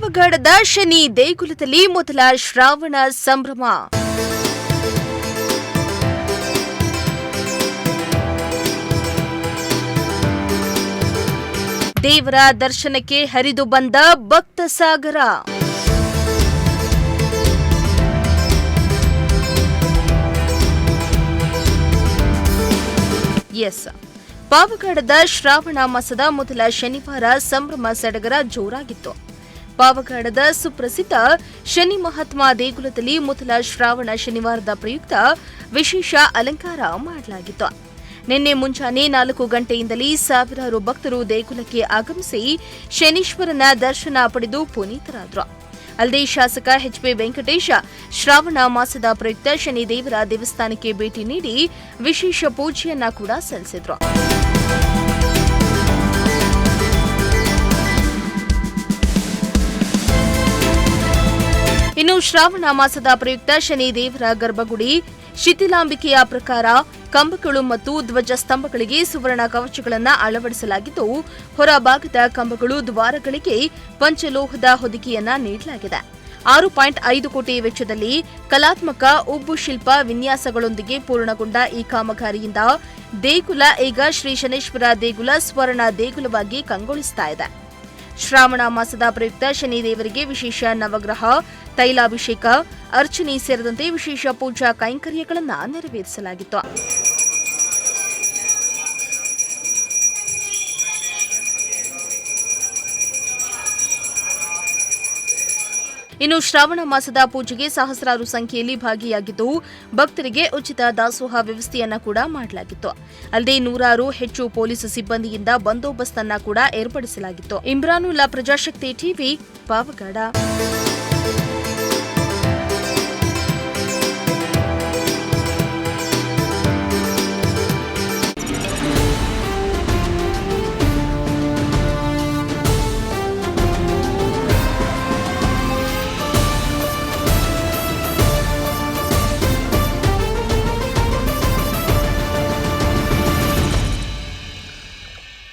ಪಾವಗಡದ ಶನಿ ದೇಗುಲದಲ್ಲಿ ಮೊದಲ ಶ್ರಾವಣ ಸಂಭ್ರಮ. ದೇವರ ದರ್ಶನಕ್ಕೆ ಹರಿದು ಬಂದ ಭಕ್ತ ಸಾಗರ. ಪಾವಗಡದ ಶ್ರಾವಣ ಮಾಸದ ಮೊದಲ ಶನಿವಾರ ಸಂಭ್ರಮ ಸಡಗರ ಜೋರಾಗಿತ್ತು. ಪಾವಗಡದ ಸುಪ್ರಸಿದ್ಧ ಶನಿ ಮಹಾತ್ಮ ದೇಗುಲದಲ್ಲಿ ಮೊದಲ ಶ್ರಾವಣ ಶನಿವಾರದ ಪ್ರಯುಕ್ತ ವಿಶೇಷ ಅಲಂಕಾರ ಮಾಡಲಾಗಿತ್ತು. ನಿನ್ನೆ ಮುಂಜಾನೆ 4 ಗಂಟೆಯಿಂದಲೇ ಸಾವಿರಾರು ಭಕ್ತರು ದೇಗುಲಕ್ಕೆ ಆಗಮಿಸಿ ಶನೀಶ್ವರನ ದರ್ಶನ ಪಡೆದು ಪುನೀತರಾದರು. ಅಲ್ಲದೆ ಶಾಸಕ ಎಚ್.ಪಿ. ವೆಂಕಟೇಶ ಶ್ರಾವಣ ಮಾಸದ ಪ್ರಯುಕ್ತ ಶನಿದೇವರ ದೇವಸ್ಥಾನಕ್ಕೆ ಭೇಟಿ ನೀಡಿ ವಿಶೇಷ ಪೂಜೆಯನ್ನ ಕೂಡ ಸಲ್ಲಿಸಿದರು. ಇನ್ನು ಶ್ರಾವಣ ಮಾಸದ ಪ್ರಯುಕ್ತ ಶನಿದೇವರ ಗರ್ಭಗುಡಿ ಶಿಥಿಲಾಂಬಿಕೆಯ ಪ್ರಕಾರ ಕಂಬಗಳು ಮತ್ತು ಧ್ವಜ ಸ್ತಂಭಗಳಿಗೆ ಸುವರ್ಣ ಕವಚಗಳನ್ನು ಅಳವಡಿಸಲಾಗಿದ್ದು, ಹೊರಭಾಗದ ಕಂಬಗಳು ದ್ವಾರಗಳಿಗೆ ಪಂಚಲೋಹದ ಹೊದಿಕೆಯನ್ನ ನೀಡಲಾಗಿದೆ. 6.5 ಕೋಟಿ ವೆಚ್ಚದಲ್ಲಿ ಕಲಾತ್ಮಕ ಉಬ್ಬು ಶಿಲ್ಪ ವಿನ್ಯಾಸಗಳೊಂದಿಗೆ ಪೂರ್ಣಗೊಂಡ ಈ ಕಾಮಗಾರಿಯಿಂದ ದೇಗುಲ ಈಗ ಶ್ರೀ ಶನೇಶ್ವರ ದೇಗುಲ ಸ್ವರ್ಣ ದೇಗುಲವಾಗಿ ಕಂಗೊಳಿಸುತ್ತಾ ಇದೆ. ಶ್ರಾವಣ ಮಾಸದ ಪ್ರಯುಕ್ತ ಶನಿದೇವರಿಗೆ ವಿಶೇಷ ನವಗ್ರಹ ತೈಲಾಭಿಷೇಕ, ಅರ್ಚನೆ ಸೇರಿದಂತೆ ವಿಶೇಷ ಪೂಜಾ ಕೈಂಕರ್ಯಗಳನ್ನು ನೆರವೇರಿಸಲಾಗಿತ್ತು. ಇನ್ನು ಶ್ರಾವಣ ಮಾಸದ ಪೂಜೆಗೆ ಸಹಸ್ರಾರು ಸಂಖ್ಯೆಯಲ್ಲಿ ಭಾಗಿಯಾಗಿದ್ದು, ಭಕ್ತರಿಗೆ ಉಚಿತ ದಾಸೋಹ ವ್ಯವಸ್ಥೆಯನ್ನ ಕೂಡ ಮಾಡಲಾಗಿತ್ತು. ಅಲ್ಲದೆ 100 ಹೆಚ್ಚು ಪೊಲೀಸ್ ಸಿಬ್ಬಂದಿಯಿಂದ ಬಂದೋಬಸ್ತ್ ಅನ್ನ ಕೂಡ ಏರ್ಪಡಿಸಲಾಗಿತ್ತು. ಇಮ್ರಾನುಲ್ಲಾ, ಪ್ರಜಾಶಕ್ತಿ ಟಿವಿ, ಪಾವಗಡ.